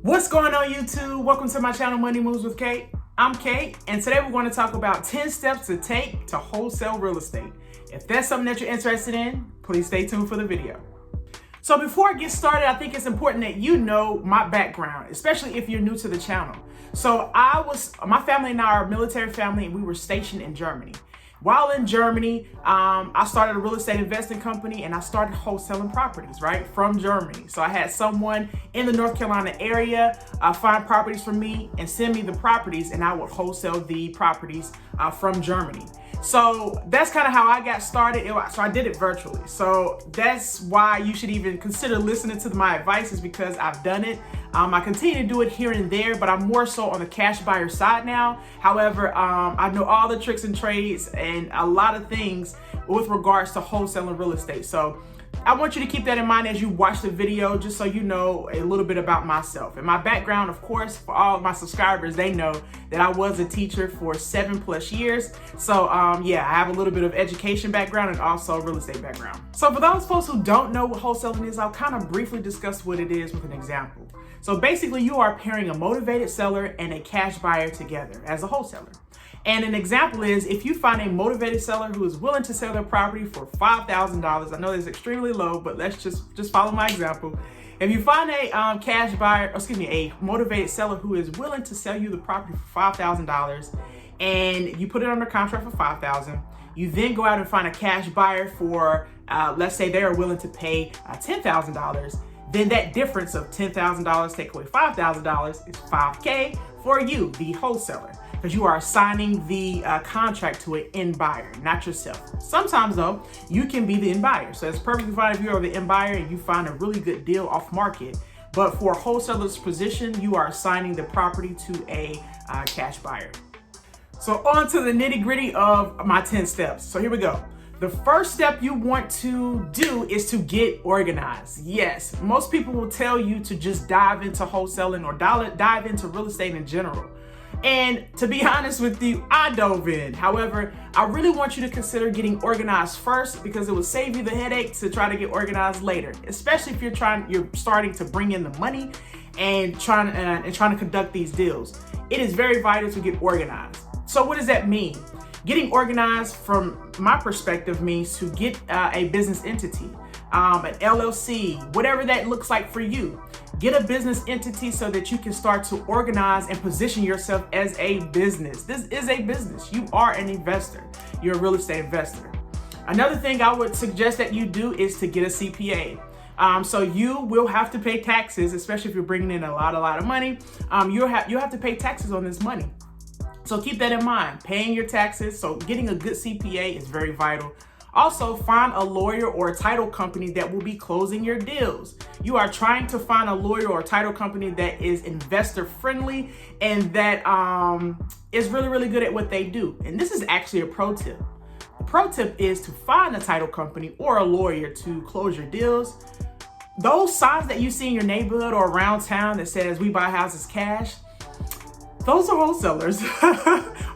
What's going on, YouTube? Welcome to my channel, Money Moves with Kate. I'm Kate, and today we're going to talk about 10 steps to take to wholesale real estate. If that's something that you're interested in, please stay tuned for the video. So before I get started, I think it's important that you know my background, especially if you're new to the channel. So my family and I are a military family, and we were stationed in Germany. While in Germany, I started a real estate investing company, and I started wholesaling properties, right, from Germany. So I had someone in the North Carolina area find properties for me and send me the properties, and I would wholesale the properties from Germany. So that's kind of how I got started. So I did it virtually. So that's why you should even consider listening to my advice, is because I've done it. I continue to do it here and there, but I'm more so on the cash buyer side now. However, I know all the tricks and trades and a lot of things with regards to wholesaling real estate. So I want you to keep that in mind as you watch the video, just so you know a little bit about myself. And my background, of course, for all of my subscribers, they know that I was a teacher for 7+ years. So yeah, I have a little bit of education background and also real estate background. So for those folks who don't know what wholesaling is, I'll kind of briefly discuss what it is with an example. So basically, you are pairing a motivated seller and a cash buyer together as a wholesaler. And an example is, if you find a motivated seller who is willing to sell their property for $5,000, I know that's extremely low, but let's just follow my example. If you find a a motivated seller who is willing to sell you the property for $5,000, and you put it under contract for $5,000, you then go out and find a cash buyer for, let's say they are willing to pay $10,000. Then that difference of $10,000 take away $5,000 is $5K for you, the wholesaler, because you are assigning the contract to an end buyer, not yourself. Sometimes though, you can be the end buyer. So it's perfectly fine if you are the end buyer and you find a really good deal off market. But for a wholesaler's position, you are assigning the property to a cash buyer. So on to the nitty gritty of my 10 steps. So here we go. The first step you want to do is to get organized. Yes, most people will tell you to just dive into wholesaling or dive into real estate in general. And to be honest with you, I dove in. However, I really want you to consider getting organized first, because it will save you the headache to try to get organized later, especially if you're starting to bring in the money and trying to conduct these deals. It is very vital to get organized. So what does that mean? Getting organized, from my perspective, means to get a business entity, an LLC, whatever that looks like for you. Get a business entity so that you can start to organize and position yourself as a business. This is a business. You are an investor. You're a real estate investor. Another thing I would suggest that you do is to get a CPA. So you will have to pay taxes, especially if you're bringing in a lot of money. You'll have to pay taxes on this money. So keep that in mind, paying your taxes. So getting a good CPA is very vital. Also, find a lawyer or a title company that will be closing your deals. You are trying to find a lawyer or a title company that is investor friendly and that is really good at what they do. And this is actually a pro tip. The pro tip is to find a title company or a lawyer to close your deals. Those signs that you see in your neighborhood or around town that says "We buy houses cash," those are wholesalers.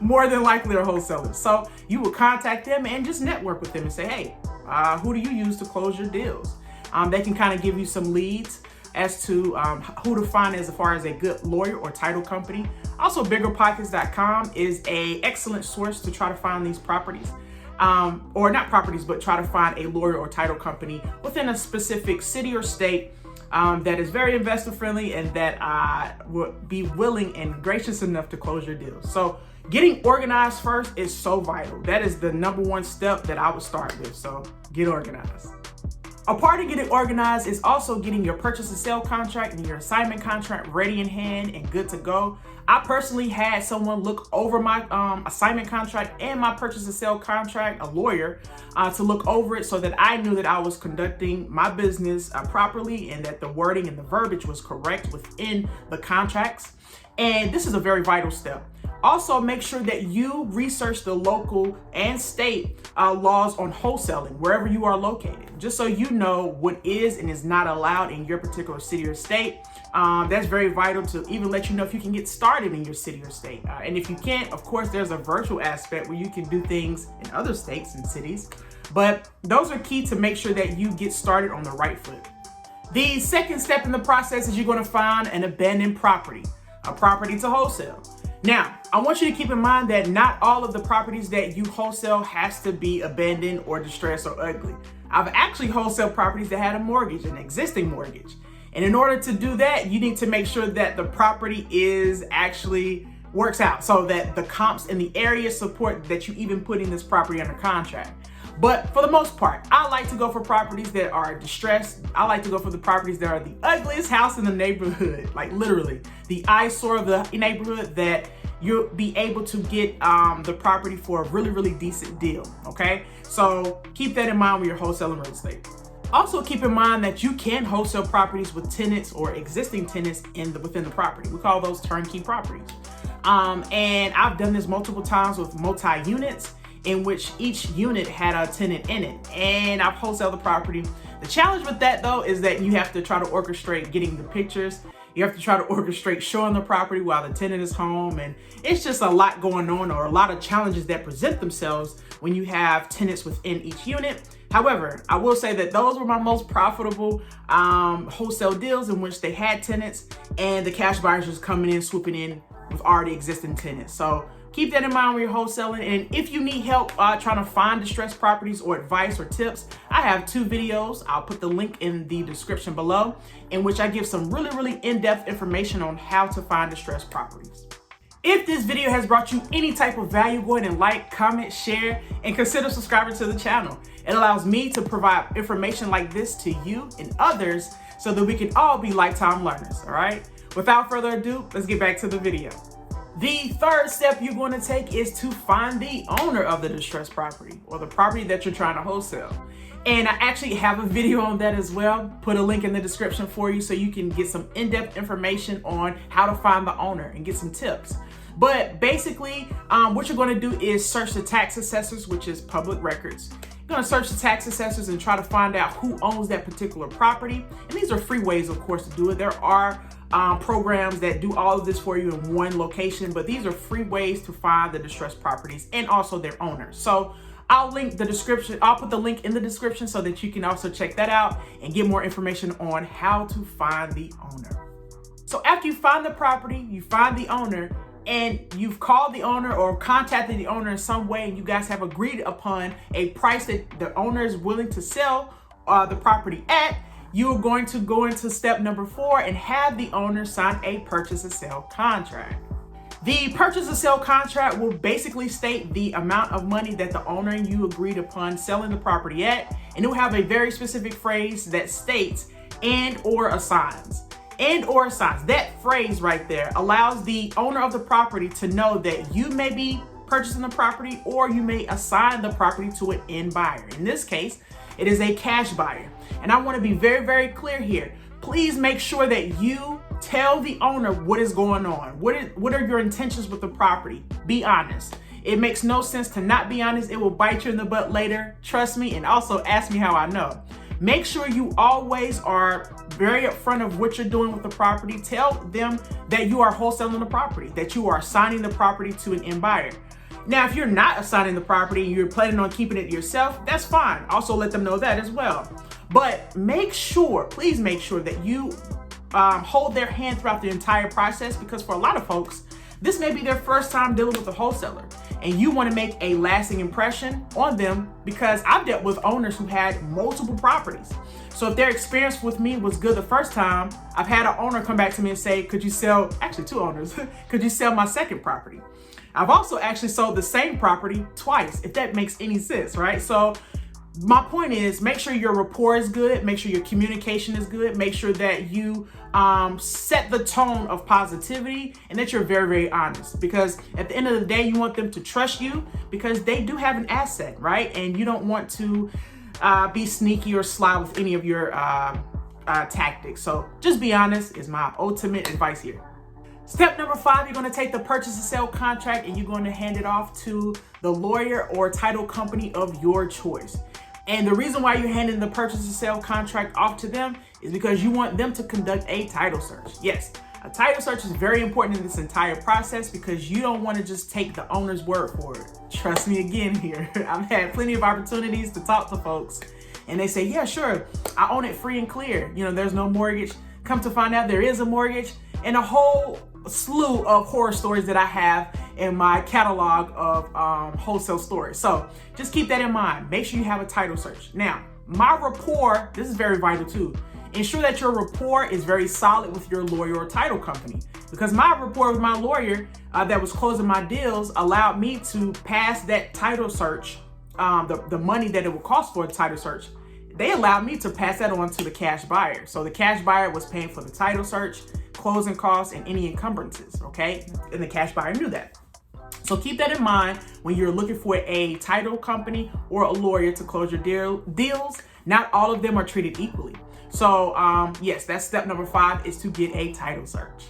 More than likely are wholesalers. So you will contact them and just network with them and say, hey, who do you use to close your deals? They can kind of give you some leads as to who to find as far as a good lawyer or title company. Also, biggerpockets.com is an excellent source to try to find these properties. Or not properties, but try to find a lawyer or title company within a specific city or state that is very investor friendly and that would be willing and gracious enough to close your deals. So getting organized first is so vital. That is the number one step that I would start with. So get organized. A part of getting organized is also getting your purchase and sale contract and your assignment contract ready in hand and good to go. I personally had someone look over my assignment contract and my purchase and sale contract, a lawyer, to look over it so that I knew that I was conducting my business properly and that the wording and the verbiage was correct within the contracts. And this is a very vital step. Also, make sure that you research the local and state laws on wholesaling wherever you are located, just so you know what is and is not allowed in your particular city or state. That's very vital to even let you know if you can get started in your city or state. And if you can't, of course, there's a virtual aspect where you can do things in other states and cities. But those are key to make sure that you get started on the right foot. The second step in the process is you're going to find an abandoned property, a property to wholesale. Now, I want you to keep in mind that not all of the properties that you wholesale has to be abandoned or distressed or ugly. I've actually wholesaled properties that had a mortgage, an existing mortgage. And in order to do that, you need to make sure that the property works out so that the comps in the area support that you even putting this property under contract. But for the most part, I like to go for properties that are distressed. I like to go for the properties that are the ugliest house in the neighborhood, like literally the eyesore of the neighborhood, that you'll be able to get the property for a really, really decent deal, okay? So keep that in mind when you're wholesaling real estate. Also keep in mind that you can wholesale properties with tenants or existing tenants within the property. We call those turnkey properties. And I've done this multiple times with multi-units, in which each unit had a tenant in it, and I've wholesaled the property. The challenge with that though is that you have to try to orchestrate getting the pictures. You have to try to orchestrate showing the property while the tenant is home, and it's just a lot going on, or a lot of challenges that present themselves when you have tenants within each unit. However, I will say that those were my most profitable wholesale deals, in which they had tenants and the cash buyers was coming in, swooping in with already existing tenants. So keep that in mind when you're wholesaling. And if you need help trying to find distressed properties or advice or tips, I have 2 videos. I'll put the link in the description below, in which I give some really, really in-depth information on how to find distressed properties. If this video has brought you any type of value, go ahead and like, comment, share, and consider subscribing to the channel. It allows me to provide information like this to you and others so that we can all be lifetime learners, all right? Without further ado, let's get back to the video. The third step you're going to take is to find the owner of the distressed property, or the property that you're trying to wholesale. And I actually have a video on that as well. Put a link in the description for you so you can get some in-depth information on how to find the owner and get some tips. But basically, what you're going to do is search the tax assessors, which is public records. You're going to search the tax assessors and try to find out who owns that particular property. And these are free ways, of course, to do it. There are programs that do all of this for you in one location, but these are free ways to find the distressed properties and also their owners. So I'll link the description. I'll put the link in the description so that you can also check that out and get more information on how to find the owner. So after you find the property, you find the owner, and you've called the owner or contacted the owner in some way, and you guys have agreed upon a price that the owner is willing to sell the property at, you're going to go into step number 4 and have the owner sign a purchase and sale contract. The purchase and sale contract will basically state the amount of money that the owner and you agreed upon selling the property at, and it will have a very specific phrase that states and or assigns. And or assigns. That phrase right there allows the owner of the property to know that you may be purchasing the property, or you may assign the property to an end buyer. In this case, it is a cash buyer. And I want to be very, very clear here. Please make sure that you tell the owner what is going on. What are your intentions with the property? Be honest. It makes no sense to not be honest. It will bite you in the butt later. Trust me, and also ask me how I know. Make sure you always are very upfront of what you're doing with the property. Tell them that you are wholesaling the property, that you are assigning the property to an end buyer. Now, if you're not assigning the property and you're planning on keeping it yourself, that's fine. Also let them know that as well. But make sure, please make sure that you hold their hand throughout the entire process, because for a lot of folks, this may be their first time dealing with a wholesaler, and you want to make a lasting impression on them, because I've dealt with owners who had multiple properties. So if their experience with me was good the first time, I've had an owner come back to me and say, could you sell, actually 2 owners, could you sell my second property? I've also actually sold the same property twice, if that makes any sense, right? So my point is, make sure your rapport is good, make sure your communication is good, make sure that you set the tone of positivity, and that you're very, very honest, because at the end of the day, you want them to trust you, because they do have an asset, right? And you don't want to be sneaky or sly with any of your tactics. So just be honest is my ultimate advice here. Step number 5, you're going to take the purchase and sale contract and you're going to hand it off to the lawyer or title company of your choice. And the reason why you're handing the purchase and sale contract off to them is because you want them to conduct a title search. Yes, a title search is very important in this entire process, because you don't want to just take the owner's word for it. Trust me again here. I've had plenty of opportunities to talk to folks and they say, yeah, sure, I own it free and clear. There's no mortgage. Come to find out there is a mortgage, and a whole slew of horror stories that I have in my catalog of wholesale stories. So just keep that in mind. Make sure you have a title search. Now, my rapport, this is very vital too. Ensure that your rapport is very solid with your lawyer or title company, because my rapport with my lawyer that was closing my deals allowed me to pass that title search, the money that it would cost for a title search. They allowed me to pass that on to the cash buyer. So the cash buyer was paying for the title search, closing costs, and any encumbrances, okay? And the cash buyer knew that. So keep that in mind when you're looking for a title company or a lawyer to close your deals. Not all of them are treated equally. So yes, that's step number 5, is to get a title search.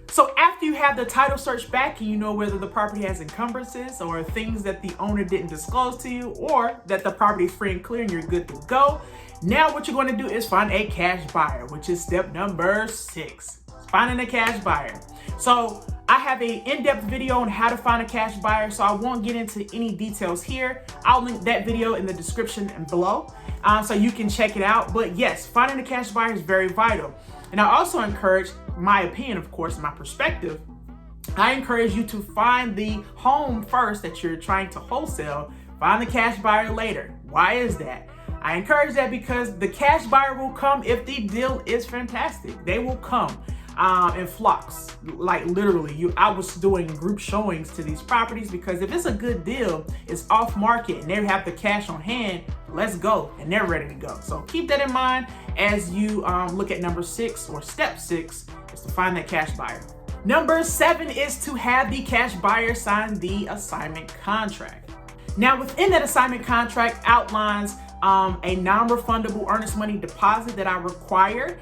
So after you have the title search back and you know whether the property has encumbrances or things that the owner didn't disclose to you, or that the property is free and clear and you're good to go, now what you're going to do is find a cash buyer, which is step number 6, finding a cash buyer. So I have an in-depth video on how to find a cash buyer, so I won't get into any details here. I'll link that video in the description and below so you can check it out. But yes, finding a cash buyer is very vital. And I also encourage, my opinion, of course, my perspective, I encourage you to find the home first that you're trying to wholesale, find the cash buyer later. Why is that? I encourage that because the cash buyer will come if the deal is fantastic. They will come in flocks. Like literally, I was doing group showings to these properties, because if it's a good deal, it's off market and they have the cash on hand, let's go, and they're ready to go. So keep that in mind as you look at number 6, or step 6, is to find that cash buyer. Number 7 is to have the cash buyer sign the assignment contract. Now within that assignment contract outlines a non-refundable earnest money deposit that I require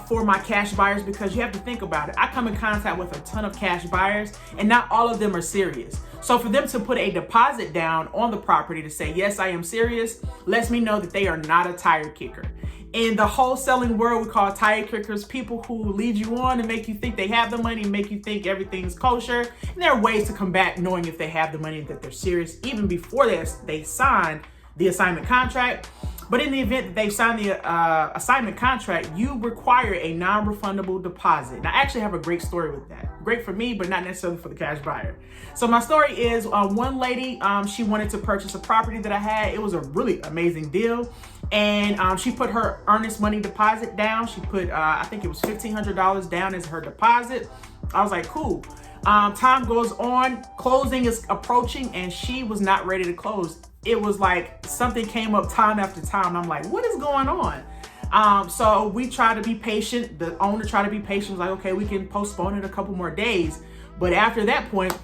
for my cash buyers, because you have to think about it. I come in contact with a ton of cash buyers and not all of them are serious. So for them to put a deposit down on the property to say, yes, I am serious, lets me know that they are not a tire kicker. In the wholesaling world, we call tire kickers people who lead you on and make you think they have the money and make you think everything's kosher. And there are ways to combat knowing if they have the money, that they're serious, even before they signed the assignment contract. But in the event that they've signed the assignment contract, you require a non-refundable deposit. And I actually have a great story with that. Great for me, but not necessarily for the cash buyer. So my story is one lady, she wanted to purchase a property that I had. It was a really amazing deal. And she put her earnest money deposit down. She put, I think it was $1,500 down as her deposit. I was like, cool. Time goes on, closing is approaching, and she was not ready to close. It was like something came up time after time. I'm like, what is going on? So we try to be patient. The owner tried to be patient. Was like, okay, we can postpone it a couple more days. But after that point,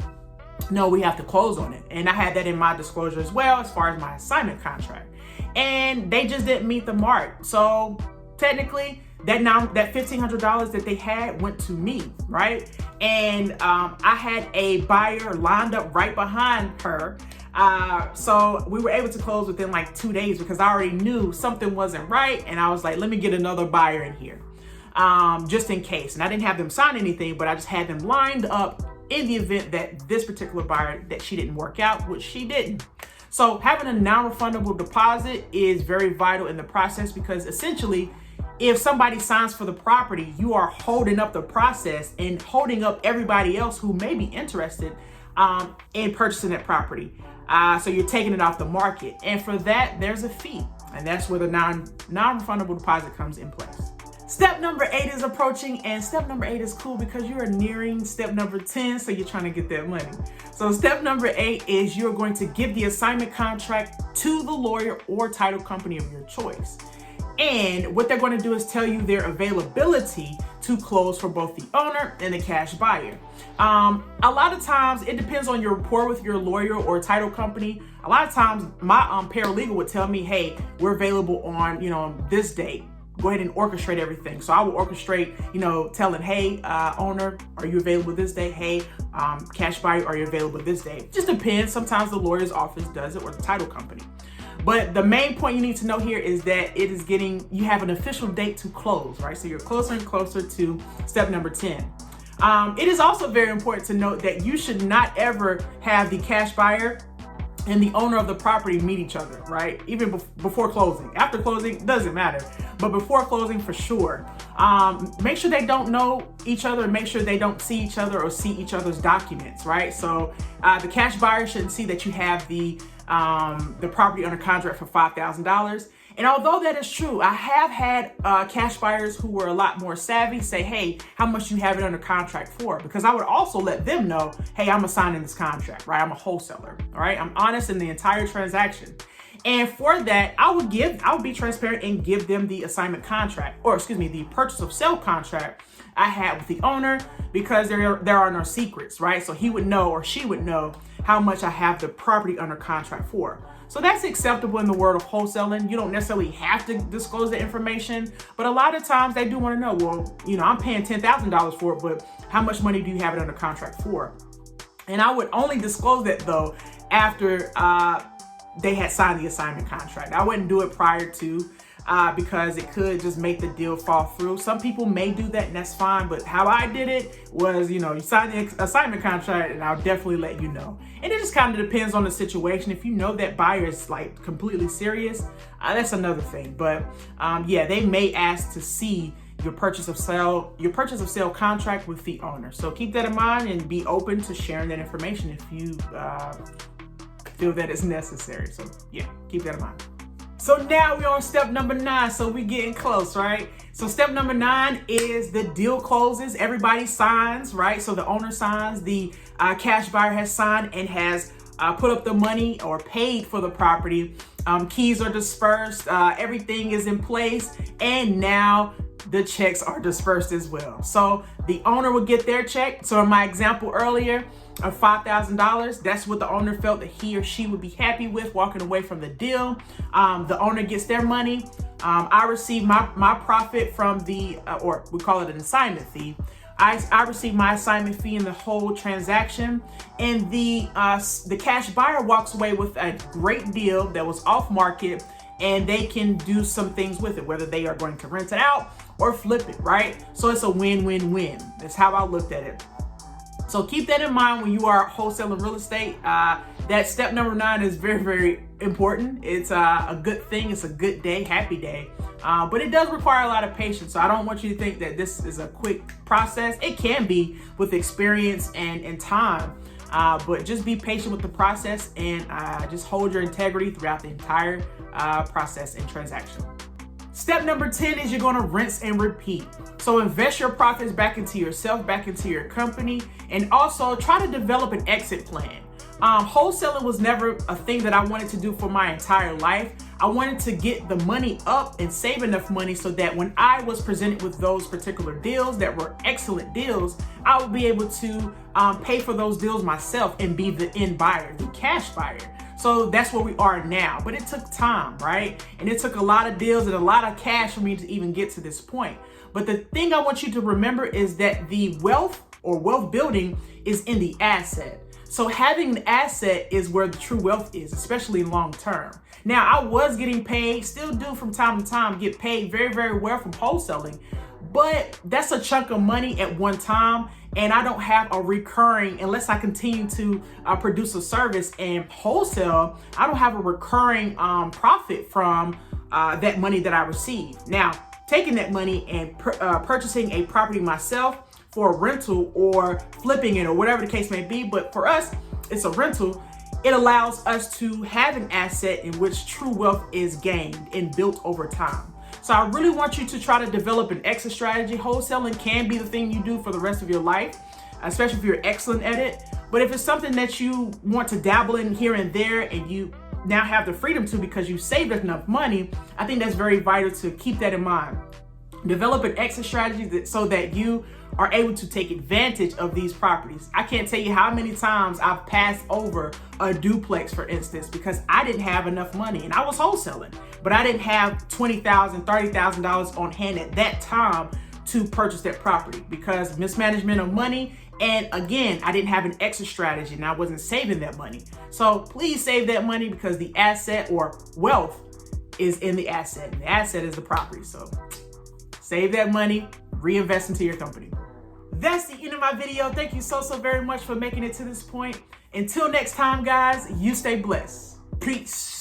no, we have to close on it. And I had that in my disclosure as well, as far as my assignment contract. And they just didn't meet the mark. So technically, that $1,500 that they had went to me, right? And I had a buyer lined up right behind her. So we were able to close within like 2 days, because I already knew something wasn't right. And I was like, let me get another buyer in here just in case. And I didn't have them sign anything, but I just had them lined up in the event that this particular buyer, that she didn't work out, which she didn't. So having a non-refundable deposit is very vital in the process, because essentially, if somebody signs for the property, you are holding up the process and holding up everybody else who may be interested in purchasing that property. So you're taking it off the market. And for that, there's a fee. And that's where the non-refundable deposit comes in place. Step number 8 is approaching, and step number 8 is cool because you are nearing step number 10, so you're trying to get that money. So step number 8 is you're going to give the assignment contract to the lawyer or title company of your choice. And what they're going to do is tell you their availability to close for both the owner and the cash buyer. A lot of times, it depends on your rapport with your lawyer or title company. A lot of times, my paralegal would tell me, hey, we're available on, this date. Go ahead and orchestrate everything. So I will orchestrate, telling, hey, owner, are you available this day? Hey, cash buyer, are you available this day? Just depends. Sometimes the lawyer's office does it, or the title company. But the main point you need to know here is that you have an official date to close, right? So you're closer and closer to step number 10. It is also very important to note that you should not ever have the cash buyer and the owner of the property meet each other, right? Even before closing. After closing, doesn't matter. but before closing, for sure, make sure they don't know each other, and make sure they don't see each other or see each other's documents, right? So the cash buyer shouldn't see that you have the property under contract for $5,000. And although that is true, I have had cash buyers who were a lot more savvy say, hey, how much do you have it under contract for? Because I would also let them know, hey, I'm assigning this contract, right? I'm a wholesaler, all right? I'm honest in the entire transaction. And for that, I would be transparent and give them the assignment contract, or excuse me, the purchase of sale contract I had with the owner, because there are no secrets, right? So he would know, or she would know, how much I have the property under contract for. So that's acceptable in the world of wholesaling. You don't necessarily have to disclose the information, but a lot of times they do want to know, well, you know, I'm paying $10,000 for it, but how much money do you have it under contract for? And I would only disclose that though after they had signed the assignment contract. I wouldn't do it prior to, because it could just make the deal fall through. Some people may do that, and that's fine, but how I did it was, you know, you sign the assignment contract and I'll definitely let you know. And it just kind of depends on the situation. If you know that buyer is like completely serious, that's another thing. But yeah, they may ask to see your purchase of sale contract with the owner. So keep that in mind and be open to sharing that information if you feel that it's necessary. So yeah, keep that in mind. So now we're on step number 9. So we're getting close, right? So step number 9 is the deal closes. Everybody signs, right? So the owner signs, the cash buyer has signed and has put up the money or paid for the property. Keys are dispersed, everything is in place, and now the checks are dispersed as well. So the owner will get their check. So in my example earlier of $5,000, that's what the owner felt that he or she would be happy with walking away from the deal. The owner gets their money. I receive my profit from the, or we call it an assignment fee. I receive my assignment fee in the whole transaction, and the cash buyer walks away with a great deal that was off market, and they can do some things with it, whether they are going to rent it out or flip it, right? So it's a win-win-win. That's how I looked at it. So keep that in mind when you are wholesaling real estate. That step number 9 is very, very important. It's a good thing. It's a good day, happy day. But it does require a lot of patience. So I don't want you to think that this is a quick process. It can be with experience and time. But just be patient with the process, and just hold your integrity throughout the entire process and transaction. Step number 10 is you're going to rinse and repeat. So invest your profits back into yourself, back into your company, and also try to develop an exit plan. Wholesaling was never a thing that I wanted to do for my entire life. I wanted to get the money up and save enough money so that when I was presented with those particular deals that were excellent deals, I would be able to pay for those deals myself and be the end buyer, the cash buyer. So that's where we are now, but it took time, right? And it took a lot of deals and a lot of cash for me to even get to this point. But the thing I want you to remember is that the wealth or wealth building is in the asset. So having an asset is where the true wealth is, especially long term. Now, I was getting paid, still do from time to time, get paid very, very well from wholesaling, but that's a chunk of money at one time. And I don't have a recurring, unless I continue to produce a service and wholesale, I don't have a recurring profit from that money that I receive. Now, taking that money and purchasing a property myself for a rental or flipping it or whatever the case may be, but for us, it's a rental. It allows us to have an asset in which true wealth is gained and built over time. So I really want you to try to develop an exit strategy. Wholesaling can be the thing you do for the rest of your life, especially if you're excellent at it. But if it's something that you want to dabble in here and there and you now have the freedom to because you saved enough money, I think that's very vital to keep that in mind. Develop an exit strategy so that you are able to take advantage of these properties. I can't tell you how many times I've passed over a duplex, for instance, because I didn't have enough money and I was wholesaling, but I didn't have $20,000, $30,000 on hand at that time to purchase that property because mismanagement of money. And again, I didn't have an exit strategy and I wasn't saving that money. So please save that money because the asset or wealth is in the asset. And the asset is the property. So save that money, reinvest into your company. That's the end of my video. Thank you so very much for making it to this point. Until next time, guys, you stay blessed. Peace.